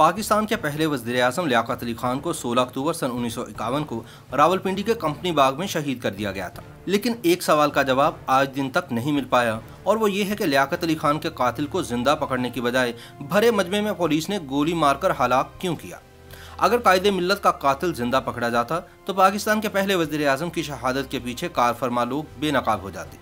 پاکستان کے پہلے وزیر اعظم لیاقت علی خان کو 16 اکتوبر سن 1951 کو راولپنڈی کے کمپنی باغ میں شہید کر دیا گیا تھا، لیکن ایک سوال کا جواب آج دن تک نہیں مل پایا، اور وہ یہ ہے کہ لیاقت علی خان کے قاتل کو زندہ پکڑنے کی بجائے بھرے مجمع میں پولیس نے گولی مار کر ہلاک کیوں کیا؟ اگر قائد ملت کا قاتل زندہ پکڑا جاتا تو پاکستان کے پہلے وزیر اعظم کی شہادت کے پیچھے کار فرما لوگ بے نقاب ہو جاتے،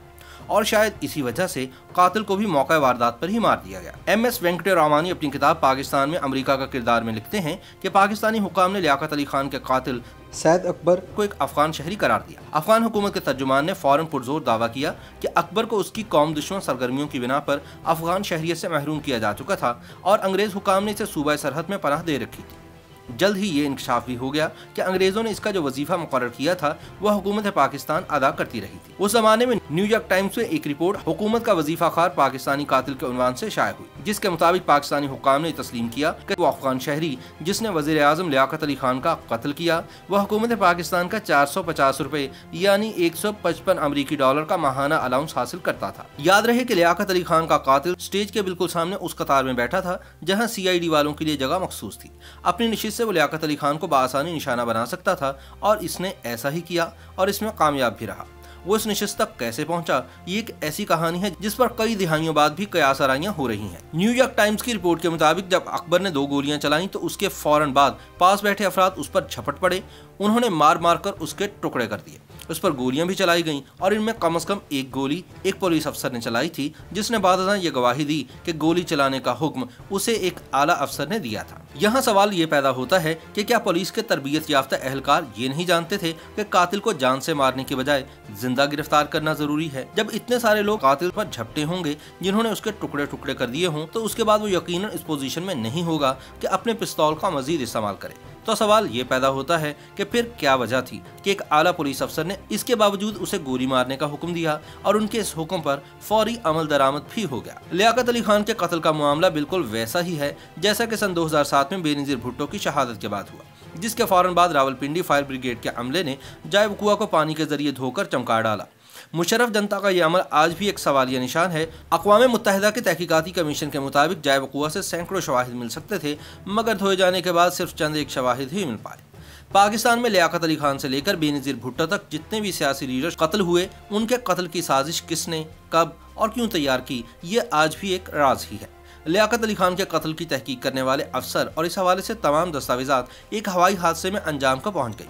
اور شاید اسی وجہ سے قاتل کو بھی موقع واردات پر ہی مار دیا گیا۔ ایم ایس وینکٹ رامانی اپنی کتاب پاکستان میں امریکہ کا کردار میں لکھتے ہیں کہ پاکستانی حکام نے لیاقت علی خان کے قاتل سید اکبر کو ایک افغان شہری قرار دیا۔ افغان حکومت کے ترجمان نے فوراً پرزور دعویٰ کیا کہ اکبر کو اس کی قوم دشمن سرگرمیوں کی بنا پر افغان شہریت سے محروم کیا جا چکا تھا، اور انگریز حکام نے اسے صوبہ سرحد میں پناہ دے رکھی تھی۔ جلد ہی یہ انکشاف بھی ہو گیا کہ انگریزوں نے اس کا جو وظیفہ مقرر کیا تھا وہ حکومت پاکستان ادا کرتی رہی تھی۔ اس زمانے میں نیو یارک ٹائمز میں ایک رپورٹ حکومت کا وظیفہ خار پاکستانی قاتل کے عنوان سے شائع ہوئی، جس کے مطابق پاکستانی حکام نے تسلیم کیا کہ وہ افغان شہری جس نے وزیر اعظم لیاقت علی خان کا قتل کیا وہ حکومت پاکستان کا 450 روپے یعنی 155 امریکی ڈالر کا ماہانہ الاؤنس حاصل کرتا تھا۔ یاد رہے کہ لیاقت علی خان کا قاتل سٹیج کے بالکل سامنے اس قطار میں بیٹھا تھا جہاں CID والوں کے لیے جگہ مخصوص تھی۔ اپنی نشست سے وہ لیاقت علی خان کو بآسانی نشانہ بنا سکتا تھا، اور اس نے ایسا ہی کیا اور اس میں کامیاب بھی رہا۔ وہ اس نشست تک کیسے پہنچا، یہ ایک ایسی کہانی ہے جس پر کئی دہائیوں بعد بھی قیاس آرائیاں ہو رہی ہیں۔ نیو یارک ٹائمز کی رپورٹ کے مطابق جب اکبر نے 2 گولیاں چلائیں تو اس کے فوراً بعد پاس بیٹھے افراد اس پر جھپٹ پڑے، انہوں نے مار مار کر اس کے ٹکڑے کر دیے۔ اس پر گولیاں بھی چلائی گئیں، اور ان میں کم از کم ایک گولی ایک پولیس افسر نے چلائی تھی، جس نے بعد ازاں یہ گواہی دی کہ گولی چلانے کا حکم اسے ایک اعلیٰ افسر نے دیا تھا۔ یہاں سوال یہ پیدا ہوتا ہے کہ کیا پولیس کے تربیت یافتہ اہلکار یہ نہیں جانتے تھے کہ قاتل کو جان سے مارنے کی بجائے زندہ گرفتار کرنا ضروری ہے؟ جب اتنے سارے لوگ قاتل پر جھپٹے ہوں گے جنہوں نے اس کے ٹکڑے ٹکڑے کر دیے ہوں، تو اس کے بعد وہ یقیناً اس پوزیشن میں نہیں ہوگا کہ اپنے پستول کا مزید استعمال کرے۔ تو سوال یہ پیدا ہوتا ہے کہ پھر کیا وجہ تھی کہ ایک اعلیٰ پولیس افسر نے اس کے باوجود اسے گولی مارنے کا حکم دیا، اور ان کے اس حکم پر فوری عمل درآمد بھی ہو گیا۔ لیاقت علی خان کے قتل کا معاملہ بالکل ویسا ہی ہے جیسا کہ سن 2007 میں بے نظیر بھٹو کی شہادت کے بعد ہوا، جس کے فوراً بعد راولپنڈی فائر بریگیڈ کے عملے نے جائے وقوع کو پانی کے ذریعے دھو کر چمکا ڈالا۔ مشرف جنتا کا یہ عمل آج بھی ایک سوالیہ نشان ہے۔ اقوام متحدہ کے تحقیقاتی کمیشن کے مطابق جائے وقوع سے سینکڑوں شواہد مل سکتے تھے، مگر دھوئے جانے کے بعد صرف چند ایک شواہد ہی مل پائے۔ پاکستان میں لیاقت علی خان سے لے کر بے نظیر بھٹو تک جتنے بھی سیاسی لیڈر قتل ہوئے، ان کے قتل کی سازش کس نے، کب اور کیوں تیار کی، یہ آج بھی ایک راز ہی ہے۔ لیاقت علی خان کے قتل کی تحقیق کرنے والے افسر اور اس حوالے سے تمام دستاویزات ایک ہوائی حادثے میں انجام کو پہنچ گئی۔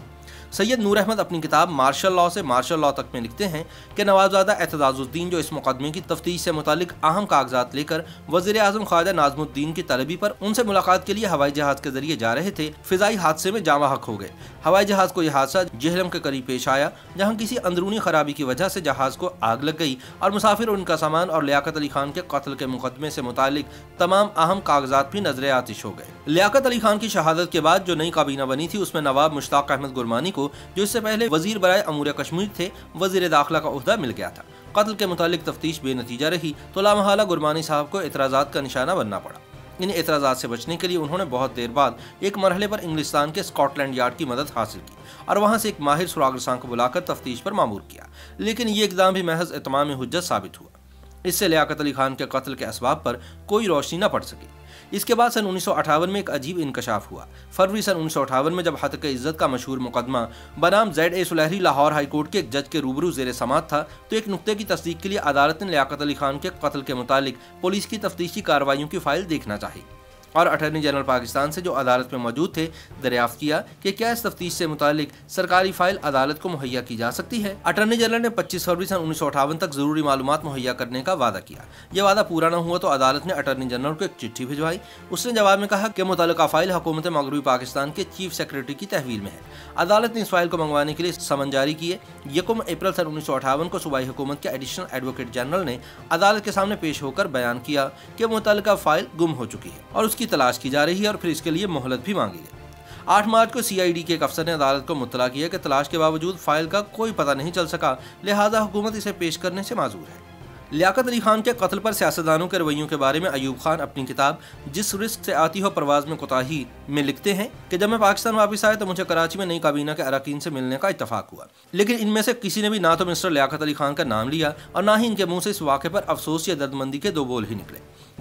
سید نور احمد اپنی کتاب مارشل لاء سے مارشل لاء تک میں لکھتے ہیں کہ نوابزادہ اعتزاز الدین جو اس مقدمے کی تفتیش سے متعلق اہم کاغذات لے کر وزیر اعظم خواجہ ناظم الدین کی طلبی پر ان سے ملاقات کے لیے ہوائی جہاز کے ذریعے جا رہے تھے، فضائی حادثے میں جاں بحق ہو گئے۔ ہوائی جہاز کو یہ حادثہ جہلم کے قریب پیش آیا، جہاں کسی اندرونی خرابی کی وجہ سے جہاز کو آگ لگ گئی، اور مسافر اور ان کا سامان اور لیاقت علی خان کے قتل کے مقدمے سے متعلق تمام اہم کاغذات بھی نظر آتش ہو گئے۔ لیاقت علی خان کی شہادت کے بعد جو نئی کابینہ بنی تھی، اس میں نواب مشتاق احمد گرمانی کو، جو اس سے پہلے وزیر برائے امور کشمیر تھے، وزیر داخلہ کا عہدہ مل گیا تھا۔ قتل کے متعلق تفتیش بے نتیجہ رہی تو لامحالہ گرمانی صاحب کو اعتراضات کا نشانہ بننا پڑا۔ ان اعتراضات سے بچنے کے لیے انہوں نے بہت دیر بعد ایک مرحلے پر انگلستان کے اسکاٹ لینڈ یارڈ کی مدد حاصل کی، اور وہاں سے ایک ماہر سراغ رساں کو بلا کر تفتیش پر مامور کیا، لیکن یہ اقدام بھی محض اتمام حجت ثابت ہوا۔ اس سے لیاقت علی خان کے قتل کے اسباب پر کوئی روشنی نہ پڑ سکی۔ اس کے بعد سن 1958 میں ایک عجیب انکشاف ہوا۔ فروری سن 1958 میں جب ہتک عزت کا مشہور مقدمہ بنام ZA Suleri Lahore high court کے ایک جج کے روبرو زیر سماعت تھا، تو ایک نقطے کی تصدیق کے لیے عدالت نے لیاقت علی خان کے قتل کے متعلق پولیس کی تفتیشی کارروائیوں کی فائل دیکھنا چاہی، اور اٹارنی جنرل پاکستان سے جو عدالت میں موجود تھے دریافت کیا کہ کیا اس تفتیش سے متعلق سرکاری فائل عدالت کو مہیا کی جا سکتی ہے۔ اٹارنی جنرل نے 25 فروری سن 1958 تک ضروری معلومات مہیا کرنے کا وعدہ کیا۔ یہ وعدہ پورا نہ ہوا تو عدالت نے اٹارنی جنرل کو ایک چٹھی بھجوائی۔ اس نے جواب میں کہا کہ متعلقہ فائل حکومت مغربی پاکستان کے چیف سیکرٹری کی تحویل میں ہے۔ عدالت نے اس فائل کو منگوانے کے لیے سمن جاری کیے۔ 1 اپریل سن 1958 کو صوبائی حکومت کے ایڈیشنل ایڈوکیٹ جنرل نے عدالت کے سامنے پیش ہو کر بیان کیا کہ متعلقہ فائل گم ہو چکی ہے اور اس کی تلاش کی جا رہی ہے، اور پھر اس کے لیے مہلت بھی مانگی گئی۔ 8 مارچ کو CID کے ایک افسر نے عدالت کو مطلع کیا کہ تلاش کے باوجود فائل کا کوئی پتہ نہیں چل سکا، لہذا حکومت اسے پیش کرنے سے معذور ہے۔ لیاقت علی خان کے قتل پر سیاستدانوں کے رویوں کے بارے میں ایوب خان اپنی کتاب جس رزق سے آتی ہو پرواز میں کوتاہی میں لکھتے ہیں کہ جب میں پاکستان واپس آیا تو مجھے کراچی میں نئی کابینہ کے اراکین سے ملنے کا اتفاق ہوا، لیکن ان میں سے کسی نے بھی نہ تو مسٹر لیاقت علی خان کا نام لیا اور نہ ہی ان کے منہ سے اس واقعے پر افسوس یا دردمندی کے 2 بول ہی نکلے۔